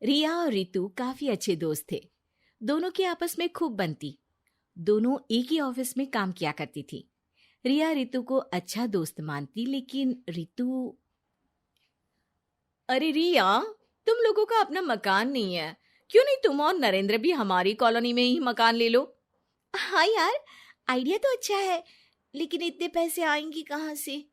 रिया और रितु काफी अच्छे दोस्त थे। दोनों की आपस में खूब बनती। दोनों एक ही ऑफिस में काम किया करती थी। रिया रितु को अच्छा दोस्त मानती, लेकिन रितु। अरे रिया, तुम लोगों का अपना मकान नहीं है, क्यों नहीं तुम और नरेंद्र भी हमारी कॉलोनी में ही मकान ले लो? हाँ यार, आइडिया तो अच्छा है, लेकिन इतने पैसे आएंगे कहाँ से?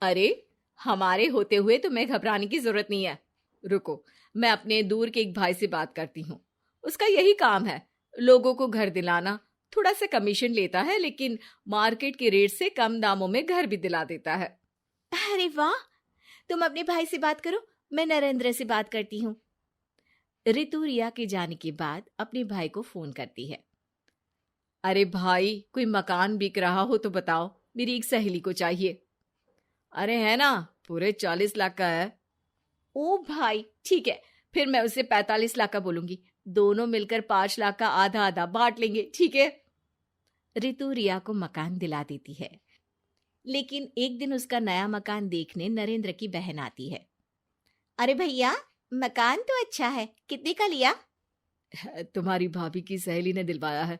अरे, हमारे होते हुए तुम्हें घबराने की जरूरत नहीं है। रुको, मैं अपने दूर के एक भाई से बात करती हूँ। उसका यही काम है, लोगों को घर दिलाना। थोड़ा सा कमीशन लेता है, लेकिन मार्केट के रेट से कम दामों में घर भी दिला देता है। अरे वाह, तुम अपने भाई से बात करो, मैं नरेंद्र से बात करती हूँ। रितु रिया के जाने के बाद अपने भाई को फोन करती है। अरे भाई, कोई मकान बिक रहा हो तो बताओ, मेरी एक सहेली को चाहिए। अरे है ना, पूरे 40 लाख का है। ओ भाई, ठीक है, फिर मैं उसे 45 लाख का बोलूंगी। दोनों मिलकर 5 लाख का आधा आधा बांट लेंगे, ठीक है? रितु रिया को मकान दिला देती है, लेकिन एक दिन उसका नया मकान देखने नरेंद्र की बहन आती है। अरे भैया, मकान तो अच्छा है, कितने का लिया? तुम्हारी भाभी की सहेली ने दिलवाया है,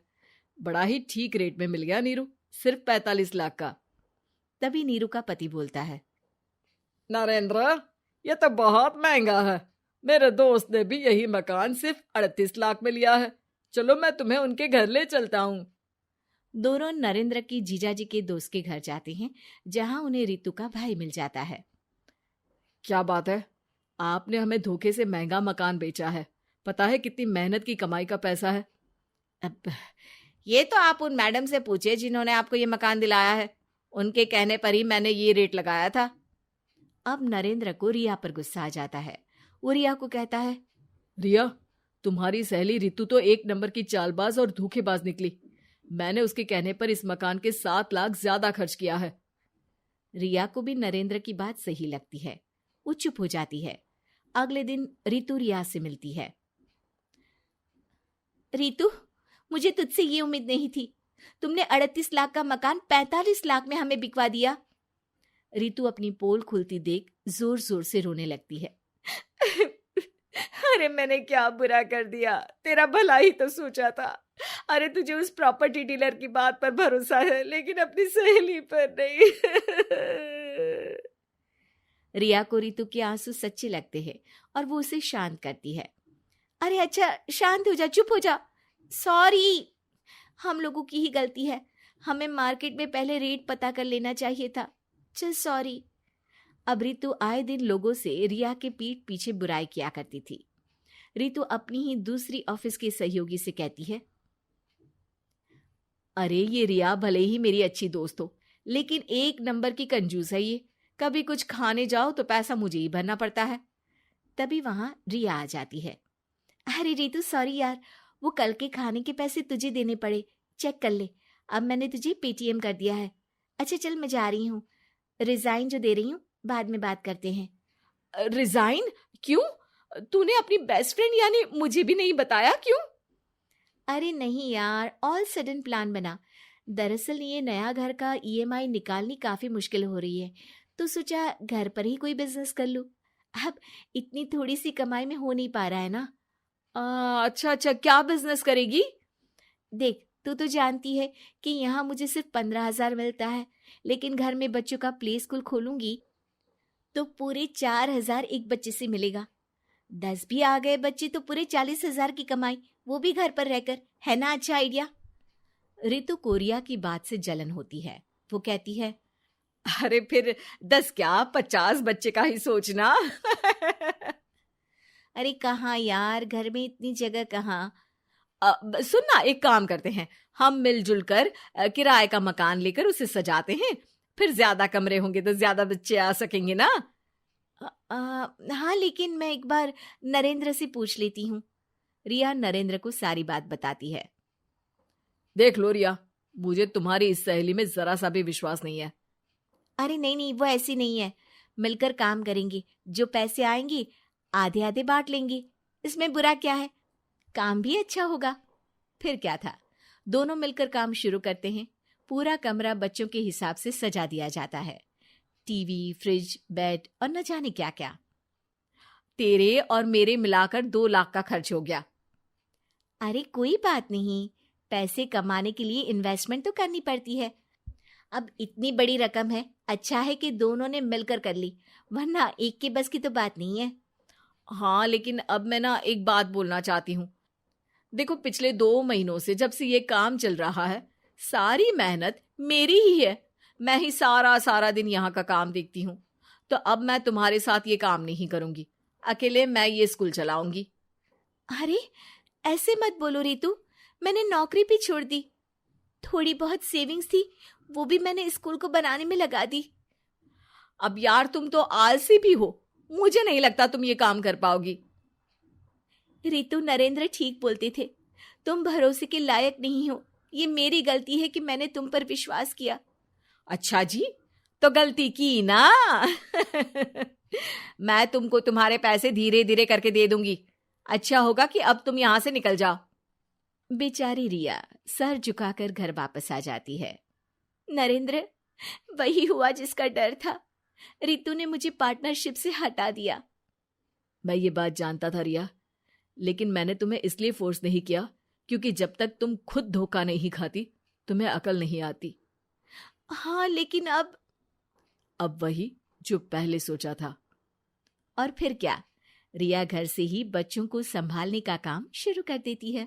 बड़ा ही ठीक रेट में मिल गया नीरू, सिर्फ 45 लाख का। तभी नीरू का पति बोलता है। नरेंद्र, ये तो बहुत महंगा है। मेरे दोस्त ने भी यही मकान सिर्फ 38 लाख में लिया है। चलो मैं तुम्हें उनके घर ले चलता हूँ। दोनों नरेंद्र की जीजाजी के दोस्त के घर जाते हैं, जहां उन्हें रितु का भाई मिल जाता है। क्या बात है, आपने हमें धोखे से महंगा मकान बेचा है। पता है कितनी मेहनत की कमाई का पैसा है। अब ये तो आप उन मैडम से पूछे जिन्होंने आपको ये मकान दिलाया है। उनके कहने पर ही मैंने ये रेट लगाया था। अब नरेंद्र को रिया पर गुस्सा आ जाता है। वो रिया को कहता है, रिया, तुम्हारी सहेली रितु तो एक नंबर की चालबाज और धोखेबाज निकली। मैंने उसके कहने पर इस मकान के 7 लाख ज्यादा खर्च किया है। रिया को भी नरेंद्र की बात सही लगती है। वो चुप हो जाती है। अगले दिन रितु रिया से मिलती है। रितु, मुझे तुझसे ये उम्मीद नहीं थी। तुमने 38 लाख का मकान 45 लाख में हमें बिकवा दिया। रितु अपनी पोल खुलती देख जोर जोर से रोने लगती है। अरे मैंने क्या बुरा कर दिया, तेरा भला ही तो सोचा था। अरे तुझे उस प्रॉपर्टी डीलर की बात पर भरोसा है, लेकिन अपनी सहेली पर नहीं। रिया को रितु के आंसू सच्चे लगते हैं और वो उसे शांत करती है। अरे अच्छा, शांत हो जा, चुप हो जा। सॉरी, हम लोगों की ही गलती है। हमें मार्केट में पहले रेट पता कर लेना चाहिए था। चल सॉरी। अब रितु आए दिन लोगों से रिया के पीठ पीछे बुराई किया करती थी। रितु अपनी ही दूसरी ऑफिस के सहयोगी से कहती है, अरे ये रिया भले ही मेरी अच्छी दोस्त हो, लेकिन एक नंबर की कंजूस है ये। कभी कुछ खाने जाओ तो पैसा मुझे ही भरना पड़ता है। तभी वहां रिया आ जाती है। अरे रितु, सॉरी यार, वो कल के खाने के पैसे तुझे देने पड़े। चेक कर ले, अब मैंने तुझे पेटीएम कर दिया है। अच्छा चल, मैं जा रही हूँ। रिजाइन जो दे रही हूँ, बाद में बात करते हैं। रिजाइन? क्यों? तूने अपनी बेस्ट फ्रेंड यानी मुझे भी नहीं बताया, क्यों? अरे नहीं यार, ऑल सडन प्लान बना। दरअसल ये नया घर का ईएमआई निकालनी काफी मुश्किल हो रही है, तो सोचा घर पर ही कोई बिजनेस कर लूं। अब इतनी थोड़ी सी कमाई में हो नहीं पा रहा है ना। अच्छा अच्छा, क्या बिजनेस करेगी? देख, तू तो जानती है कि यहाँ मुझे सिर्फ 15,000 मिलता है, लेकिन घर में बच्चों का प्ले स्कूल खोलूंगी तो पूरे 4,000 एक बच्चे से मिलेगा। 10 भी आ गए बच्चे तो पूरे 40,000 की कमाई, वो भी घर पर रहकर। है ना अच्छा आइडिया? रितु को रिया की बात से जलन होती है। वो कहती है, अरे फिर 10 क्या 50 बच्चे का ही सोचना। अरे कहाँ यार, घर में इतनी जगह कहाँ। सुन ना, एक काम करते हैं, हम मिलजुल कर किराए का मकान लेकर उसे सजाते हैं। फिर ज्यादा कमरे होंगे तो ज्यादा बच्चे आ सकेंगे ना। हाँ, लेकिन मैं एक बार नरेंद्र से पूछ लेती हूँ। रिया नरेंद्र को सारी बात बताती है। देख लो रिया, मुझे तुम्हारी इस सहेली में जरा सा भी विश्वास नहीं है। अरे नहीं नहीं, वो ऐसी नहीं है। मिलकर काम करेंगे, जो पैसे आएंगे आधे आधे बांट लेंगे। इसमें बुरा क्या है, काम भी अच्छा होगा। फिर क्या था, दोनों मिलकर काम शुरू करते हैं। पूरा कमरा बच्चों के हिसाब से सजा दिया जाता है। टीवी, फ्रिज, बेड और न जाने क्या क्या। तेरे और मेरे मिलाकर 2 लाख का खर्च हो गया। अरे कोई बात नहीं, पैसे कमाने के लिए इन्वेस्टमेंट तो करनी पड़ती है। अब इतनी बड़ी रकम है, अच्छा है कि दोनों ने मिलकर कर ली, वरना एक के बस की तो बात नहीं है। हाँ, लेकिन अब मैं ना एक बात बोलना चाहती हूँ। देखो, पिछले 2 महीनों से जब से ये काम चल रहा है, सारी मेहनत मेरी ही है। मैं ही सारा दिन यहाँ का काम देखती हूँ। तो अब मैं तुम्हारे साथ ये काम नहीं करूंगी, अकेले मैं ये स्कूल चलाऊंगी। अरे ऐसे मत बोलो रितु, मैंने नौकरी भी छोड़ दी। थोड़ी बहुत सेविंग्स थी, वो भी मैंने स्कूल को बनाने में लगा दी। अब यार, तुम तो आलसी भी हो, मुझे नहीं लगता तुम ये काम कर पाओगी। रितु, नरेंद्र ठीक बोलते थे, तुम भरोसे के लायक नहीं हो। ये मेरी गलती है कि मैंने तुम पर विश्वास किया। अच्छा जी, तो गलती की ना। मैं तुमको तुम्हारे पैसे धीरे धीरे करके दे दूंगी। अच्छा होगा कि अब तुम यहां से निकल जाओ। बेचारी रिया सर झुकाकर घर वापस आ जाती है। नरेंद्र, वही हुआ जिसका डर था। रितु ने मुझे पार्टनरशिप से हटा दिया। मैं ये बात जानता था रिया, लेकिन मैंने तुम्हें इसलिए फोर्स नहीं किया क्योंकि जब तक तुम खुद धोखा नहीं खाती, तुम्हें अकल नहीं आती। हाँ, लेकिन अब वही जो पहले सोचा था। और फिर क्या, रिया घर से ही बच्चों को संभालने का काम शुरू कर देती है।